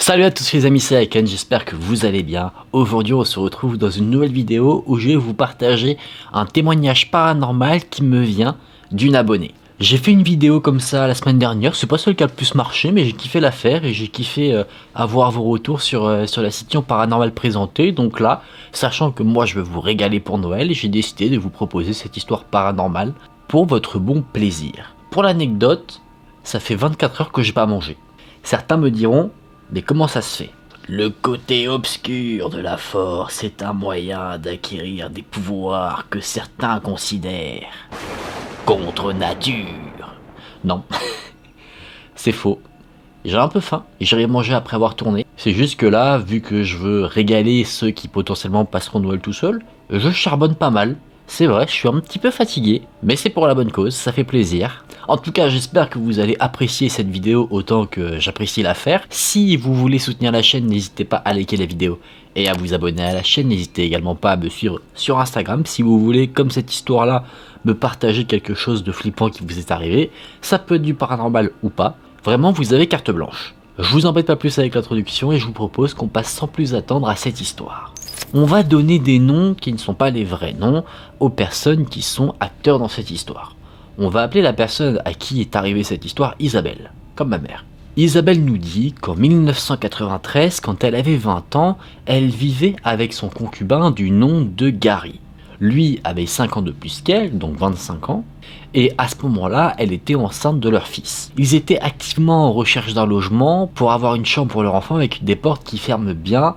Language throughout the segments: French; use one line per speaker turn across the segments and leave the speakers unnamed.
Salut à tous les amis, c'est Aiken, j'espère que vous allez bien. Aujourd'hui on se retrouve dans une nouvelle vidéo où je vais vous partager un témoignage paranormal qui me vient d'une abonnée. J'ai fait une vidéo comme ça la semaine dernière, c'est pas celle qui a le plus marché mais j'ai kiffé la faire et j'ai kiffé avoir vos retours sur la situation paranormale présentée. Donc là, sachant que moi je veux vous régaler pour Noël, j'ai décidé de vous proposer cette histoire paranormale pour votre bon plaisir. Pour l'anecdote, ça fait 24 heures que j'ai pas mangé. Certains me diront: mais comment ça se fait? Le côté obscur de la force est un moyen d'acquérir des pouvoirs que certains considèrent contre nature. Non, c'est faux. J'ai un peu faim et j'irai manger après avoir tourné. C'est juste que là, vu que je veux régaler ceux qui potentiellement passeront Noël tout seul, je charbonne pas mal. C'est vrai, je suis un petit peu fatigué, mais c'est pour la bonne cause, ça fait plaisir. En tout cas, j'espère que vous allez apprécier cette vidéo autant que j'apprécie la faire. Si vous voulez soutenir la chaîne, n'hésitez pas à liker la vidéo et à vous abonner à la chaîne. N'hésitez également pas à me suivre sur Instagram si vous voulez, comme cette histoire-là, me partager quelque chose de flippant qui vous est arrivé. Ça peut être du paranormal ou pas. Vraiment, vous avez carte blanche. Je vous embête pas plus avec l'introduction et je vous propose qu'on passe sans plus attendre à cette histoire. On va donner des noms qui ne sont pas les vrais noms aux personnes qui sont acteurs dans cette histoire. On va appeler la personne à qui est arrivée cette histoire Isabelle, comme ma mère. Isabelle nous dit qu'en 1993, quand elle avait 20 ans, elle vivait avec son concubin du nom de Gary. Lui avait 5 ans de plus qu'elle, donc 25 ans, et à ce moment-là, elle était enceinte de leur fils. Ils étaient activement en recherche d'un logement pour avoir une chambre pour leur enfant avec des portes qui ferment bien,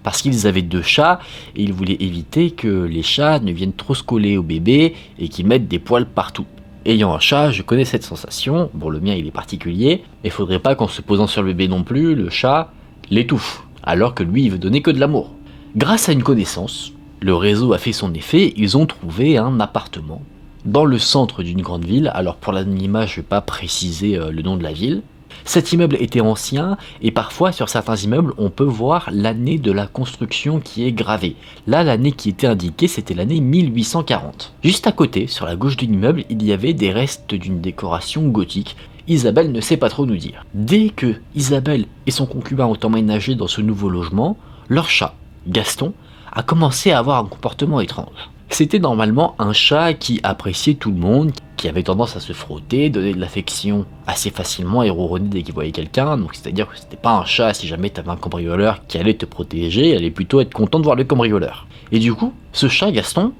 parce qu'ils avaient 2 chats et ils voulaient éviter que les chats ne viennent trop se coller au bébé et qu'ils mettent des poils partout. Ayant un chat, je connais cette sensation. Bon, le mien il est particulier, mais faudrait pas qu'en se posant sur le bébé non plus, le chat l'étouffe, alors que lui il veut donner que de l'amour. Grâce à une connaissance, le réseau a fait son effet, ils ont trouvé un appartement dans le centre d'une grande ville. Alors pour l'anonymat, je vais pas préciser le nom de la ville. Cet immeuble était ancien et parfois sur certains immeubles on peut voir l'année de la construction qui est gravée. Là l'année qui était indiquée c'était l'année 1840. Juste à côté, sur la gauche de l'immeuble, il y avait des restes d'une décoration gothique. Isabelle ne sait pas trop nous dire. Dès que Isabelle et son concubin ont emménagé dans ce nouveau logement, leur chat, Gaston, a commencé à avoir un comportement étrange. C'était normalement un chat qui appréciait tout le monde, qui avait tendance à se frotter, donner de l'affection assez facilement et ronronner dès qu'il voyait quelqu'un. Donc c'est-à-dire que c'était pas un chat si jamais t'avais un cambrioleur qui allait te protéger, il allait plutôt être content de voir le cambrioleur. Et du coup, ce chat Gaston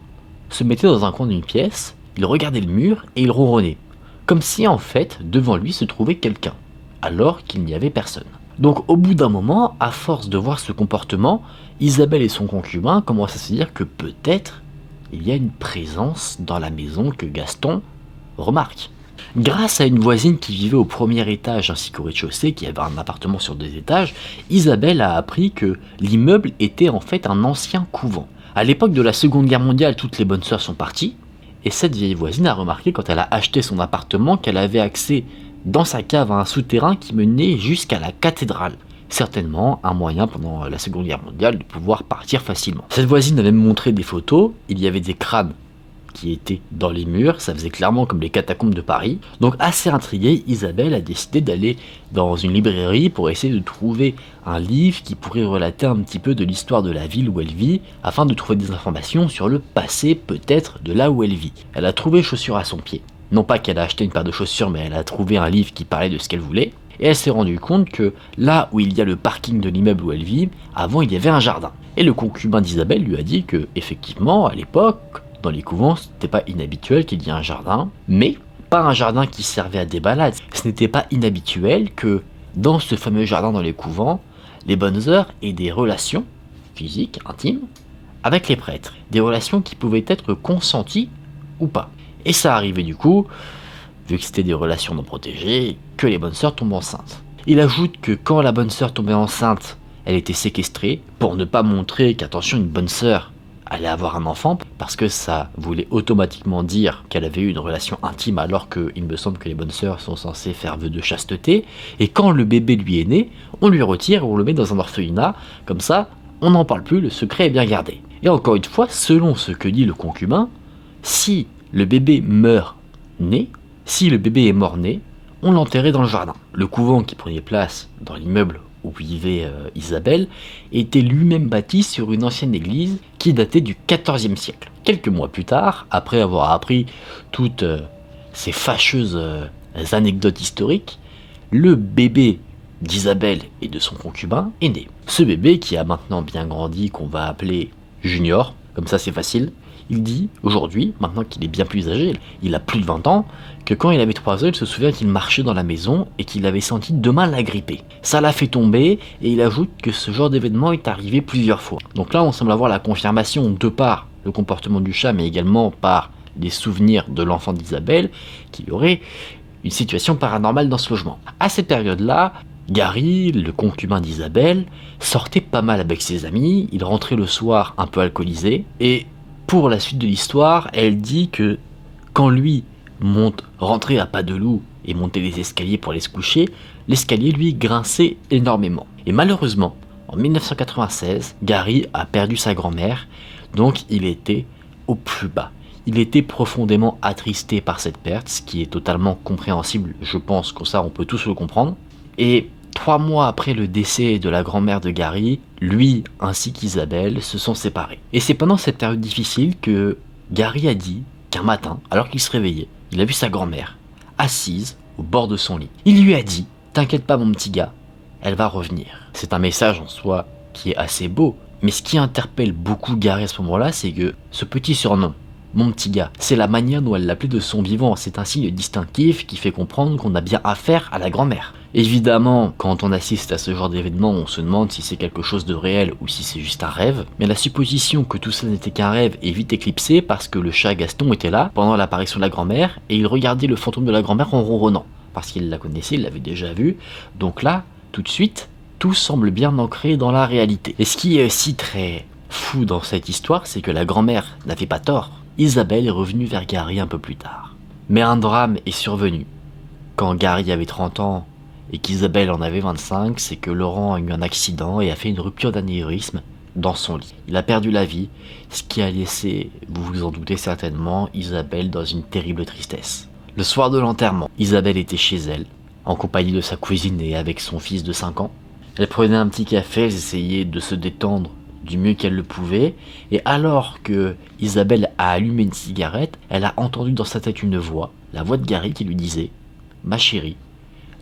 se mettait dans un coin d'une pièce, il regardait le mur et il ronronnait. Comme si en fait, devant lui se trouvait quelqu'un, alors qu'il n'y avait personne. Donc au bout d'un moment, à force de voir ce comportement, Isabelle et son concubin commencent à se dire que peut-être il y a une présence dans la maison que Gaston remarque. Grâce à une voisine qui vivait au premier étage ainsi qu'au rez-de-chaussée, qui avait un appartement sur 2 étages, Isabelle a appris que l'immeuble était en fait un ancien couvent. À l'époque de la Seconde Guerre mondiale, toutes les bonnes sœurs sont parties, et cette vieille voisine a remarqué quand elle a acheté son appartement qu'elle avait accès dans sa cave à un souterrain qui menait jusqu'à la cathédrale. Certainement un moyen pendant la Seconde Guerre mondiale de pouvoir partir facilement. Cette voisine a même montré des photos, il y avait des crânes qui étaient dans les murs, ça faisait clairement comme les catacombes de Paris. Donc assez intriguée, Isabelle a décidé d'aller dans une librairie pour essayer de trouver un livre qui pourrait relater un petit peu de l'histoire de la ville où elle vit, afin de trouver des informations sur le passé peut-être de là où elle vit. Elle a trouvé chaussures à son pied. Non pas qu'elle a acheté une paire de chaussures, mais elle a trouvé un livre qui parlait de ce qu'elle voulait. Et elle s'est rendue compte que là où il y a le parking de l'immeuble où elle vit, avant il y avait un jardin. Et le concubin d'Isabelle lui a dit que, effectivement, à l'époque, dans les couvents, c'était pas inhabituel qu'il y ait un jardin, mais pas un jardin qui servait à des balades. Ce n'était pas inhabituel que, dans ce fameux jardin dans les couvents, les bonnes heures aient des relations physiques, intimes, avec les prêtres. Des relations qui pouvaient être consenties ou pas. Et ça arrivait du coup, vu que c'était des relations non protégées, que les bonnes sœurs tombent enceintes. Il ajoute que quand la bonne sœur tombait enceinte, elle était séquestrée, pour ne pas montrer qu'attention, une bonne sœur allait avoir un enfant, parce que ça voulait automatiquement dire qu'elle avait eu une relation intime, alors qu'il me semble que les bonnes sœurs sont censées faire vœu de chasteté, et quand le bébé lui est né, on lui retire et on le met dans un orphelinat, comme ça, on n'en parle plus, le secret est bien gardé. Et encore une fois, selon ce que dit le concubin, si le bébé meurt né, si le bébé est mort-né, on l'enterrait dans le jardin. Le couvent qui prenait place dans l'immeuble où vivait Isabelle était lui-même bâti sur une ancienne église qui datait du XIVe siècle. Quelques mois plus tard, après avoir appris toutes ces fâcheuses anecdotes historiques, le bébé d'Isabelle et de son concubin est né. Ce bébé, qui a maintenant bien grandi, qu'on va appeler Junior, comme ça c'est facile, il dit aujourd'hui, maintenant qu'il est bien plus âgé, il a plus de 20 ans, que quand il avait 3 ans, il se souvient qu'il marchait dans la maison et qu'il avait senti 2 mains l'agripper. Ça l'a fait tomber et il ajoute que ce genre d'événement est arrivé plusieurs fois. Donc là, on semble avoir la confirmation de par le comportement du chat, mais également par les souvenirs de l'enfant d'Isabelle, qu'il y aurait une situation paranormale dans ce logement. À cette période-là, Gary, le concubin d'Isabelle, sortait pas mal avec ses amis, il rentrait le soir un peu alcoolisé, et pour la suite de l'histoire, elle dit que quand lui rentrait à pas de loup et montait les escaliers pour aller se coucher, l'escalier lui grinçait énormément. Et malheureusement, en 1996, Gary a perdu sa grand-mère, donc il était au plus bas. Il était profondément attristé par cette perte, ce qui est totalement compréhensible, je pense que ça on peut tous le comprendre. Et 3 mois après le décès de la grand-mère de Gary, lui ainsi qu'Isabelle se sont séparés. Et c'est pendant cette période difficile que Gary a dit qu'un matin, alors qu'il se réveillait, il a vu sa grand-mère assise au bord de son lit. Il lui a dit « T'inquiète pas mon petit gars, elle va revenir ». C'est un message en soi qui est assez beau, mais ce qui interpelle beaucoup Gary à ce moment-là, c'est que ce petit surnom, mon petit gars, c'est la manière dont elle l'appelait de son vivant, c'est un signe distinctif qui fait comprendre qu'on a bien affaire à la grand-mère. Évidemment, quand on assiste à ce genre d'événement, on se demande si c'est quelque chose de réel ou si c'est juste un rêve, mais la supposition que tout ça n'était qu'un rêve est vite éclipsée parce que le chat Gaston était là pendant l'apparition de la grand-mère et il regardait le fantôme de la grand-mère en ronronnant, parce qu'il la connaissait, il l'avait déjà vue, donc là, tout de suite, tout semble bien ancré dans la réalité. Et ce qui est aussi très fou dans cette histoire, c'est que la grand-mère n'avait pas tort. Isabelle est revenue vers Gary un peu plus tard. Mais un drame est survenu. Quand Gary avait 30 ans et qu'Isabelle en avait 25, c'est que Laurent a eu un accident et a fait une rupture d'anévrisme dans son lit. Il a perdu la vie, ce qui a laissé, vous vous en doutez certainement, Isabelle dans une terrible tristesse. Le soir de l'enterrement, Isabelle était chez elle, en compagnie de sa cousine et avec son fils de 5 ans. Elle prenait un petit café, elle essayait de se détendre du mieux qu'elle le pouvait, et alors que Isabelle a allumé une cigarette, elle a entendu dans sa tête une voix, la voix de Gary qui lui disait « Ma chérie,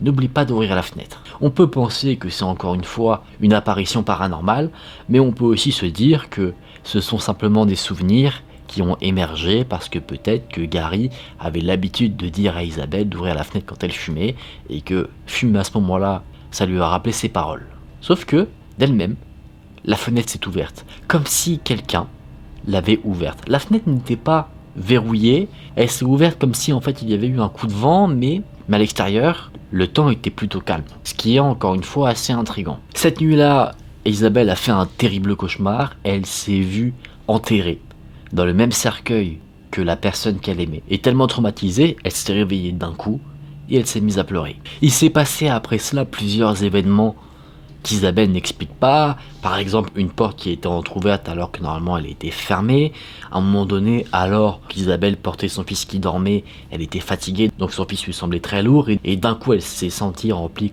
n'oublie pas d'ouvrir la fenêtre ». On peut penser que c'est encore une fois une apparition paranormale, mais on peut aussi se dire que ce sont simplement des souvenirs qui ont émergé parce que peut-être que Gary avait l'habitude de dire à Isabelle d'ouvrir la fenêtre quand elle fumait, et que fumer à ce moment-là, ça lui a rappelé ses paroles. Sauf que, d'elle-même, la fenêtre s'est ouverte, comme si quelqu'un l'avait ouverte. La fenêtre n'était pas verrouillée, elle s'est ouverte comme si en fait il y avait eu un coup de vent, mais à l'extérieur, le temps était plutôt calme, ce qui est encore une fois assez intriguant. Cette nuit-là, Isabelle a fait un terrible cauchemar, elle s'est vue enterrée dans le même cercueil que la personne qu'elle aimait. Et tellement traumatisée, elle s'est réveillée d'un coup et elle s'est mise à pleurer. Il s'est passé après cela plusieurs événements qu'Isabelle n'explique pas, par exemple une porte qui était entrouverte alors que normalement elle était fermée, à un moment donné alors qu'Isabelle portait son fils qui dormait, elle était fatiguée, donc son fils lui semblait très lourd, et d'un coup elle s'est sentie remplie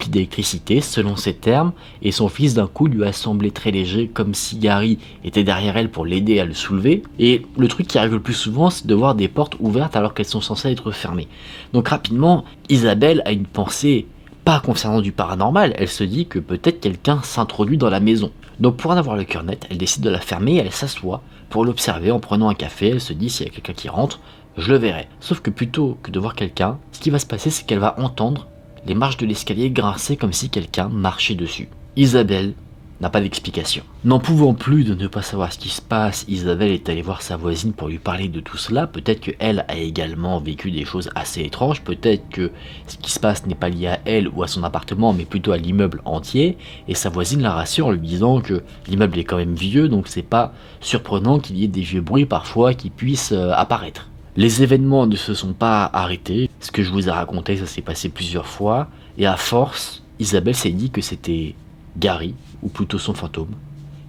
d'électricité selon ses termes, et son fils d'un coup lui a semblé très léger, comme si Gary était derrière elle pour l'aider à le soulever, et le truc qui arrive le plus souvent c'est de voir des portes ouvertes alors qu'elles sont censées être fermées. Donc rapidement, Isabelle a une pensée pas concernant du paranormal, elle se dit que peut-être quelqu'un s'introduit dans la maison. Donc pour en avoir le cœur net, elle décide de la fermer et elle s'assoit pour l'observer en prenant un café. Elle se dit s'il y a quelqu'un qui rentre, je le verrai. Sauf que plutôt que de voir quelqu'un, ce qui va se passer c'est qu'elle va entendre les marches de l'escalier grincer comme si quelqu'un marchait dessus. Isabelle n'a pas d'explication. N'en pouvant plus de ne pas savoir ce qui se passe, Isabelle est allée voir sa voisine pour lui parler de tout cela. Peut-être qu'elle a également vécu des choses assez étranges, peut-être que ce qui se passe n'est pas lié à elle ou à son appartement, mais plutôt à l'immeuble entier, et sa voisine la rassure en lui disant que l'immeuble est quand même vieux, donc c'est pas surprenant qu'il y ait des vieux bruits parfois qui puissent apparaître. Les événements ne se sont pas arrêtés, ce que je vous ai raconté ça s'est passé plusieurs fois, et à force, Isabelle s'est dit que c'était Gary, ou plutôt son fantôme,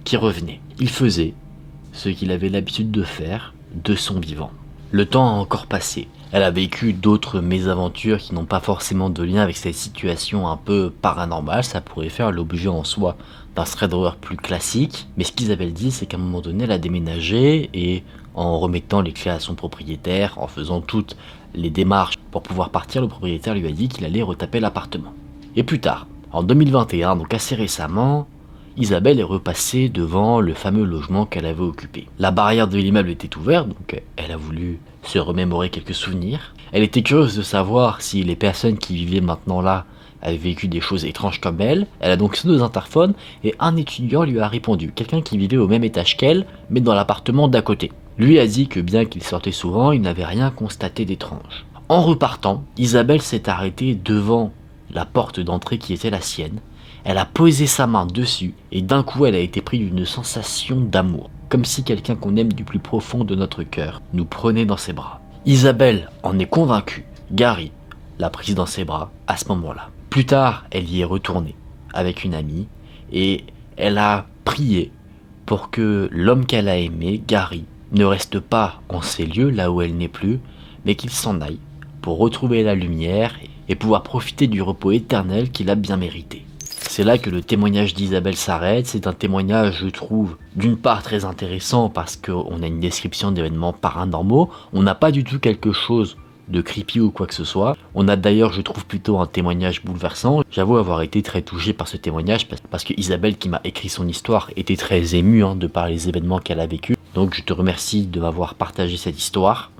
qui revenait. Il faisait ce qu'il avait l'habitude de faire de son vivant. Le temps a encore passé. Elle a vécu d'autres mésaventures qui n'ont pas forcément de lien avec cette situation un peu paranormale, ça pourrait faire l'objet en soi d'un thread horror plus classique, mais ce qu'Isabelle dit c'est qu'à un moment donné elle a déménagé et en remettant les clés à son propriétaire, en faisant toutes les démarches pour pouvoir partir, le propriétaire lui a dit qu'il allait retaper l'appartement. Et plus tard, en 2021, donc assez récemment, Isabelle est repassée devant le fameux logement qu'elle avait occupé. La barrière de l'immeuble était ouverte, donc elle a voulu se remémorer quelques souvenirs. Elle était curieuse de savoir si les personnes qui vivaient maintenant là avaient vécu des choses étranges comme elle. Elle a donc sonné aux interphones et un étudiant lui a répondu, quelqu'un qui vivait au même étage qu'elle, mais dans l'appartement d'à côté. Lui a dit que bien qu'il sortait souvent, il n'avait rien constaté d'étrange. En repartant, Isabelle s'est arrêtée devant la porte d'entrée qui était la sienne. Elle a posé sa main dessus et d'un coup elle a été prise d'une sensation d'amour, comme si quelqu'un qu'on aime du plus profond de notre cœur nous prenait dans ses bras. Isabelle en est convaincue, Gary l'a prise dans ses bras à ce moment-là. Plus tard, elle y est retournée avec une amie et elle a prié pour que l'homme qu'elle a aimé, Gary, ne reste pas en ces lieux là où elle n'est plus, mais qu'il s'en aille pour retrouver la lumière et pouvoir profiter du repos éternel qu'il a bien mérité. C'est là que le témoignage d'Isabelle s'arrête. C'est un témoignage, je trouve, d'une part très intéressant parce qu'on a une description d'événements paranormaux. On n'a pas du tout quelque chose de creepy ou quoi que ce soit. On a d'ailleurs, je trouve, plutôt un témoignage bouleversant. J'avoue avoir été très touché par ce témoignage parce que Isabelle, qui m'a écrit son histoire, était très émue de par les événements qu'elle a vécu. Donc je te remercie de m'avoir partagé cette histoire.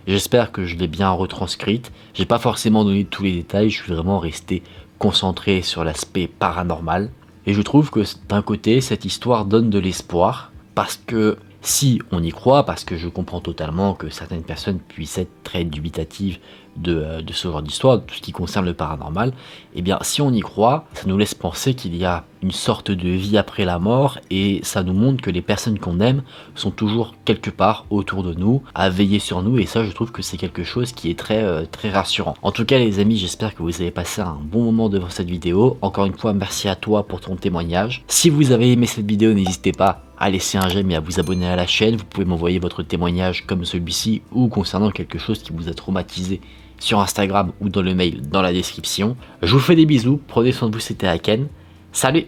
J'espère que je l'ai bien retranscrite. J'ai pas forcément donné tous les détails, je suis vraiment resté concentré sur l'aspect paranormal. Et je trouve que d'un côté, cette histoire donne de l'espoir, parce que si on y croit, parce que je comprends totalement que certaines personnes puissent être très dubitatives de ce genre d'histoire, de tout ce qui concerne le paranormal, et bien si on y croit, ça nous laisse penser qu'il y a une sorte de vie après la mort, et ça nous montre que les personnes qu'on aime sont toujours quelque part autour de nous, à veiller sur nous, et ça je trouve que c'est quelque chose qui est très rassurant. En tout cas les amis, j'espère que vous avez passé un bon moment devant cette vidéo. Encore une fois, merci à toi pour ton témoignage. Si vous avez aimé cette vidéo, n'hésitez pas à laisser un j'aime et à vous abonner à la chaîne. Vous pouvez m'envoyer votre témoignage comme celui-ci ou concernant quelque chose qui vous a traumatisé sur Instagram ou dans le mail dans la description. Je vous fais des bisous, prenez soin de vous, c'était Aken. Salut!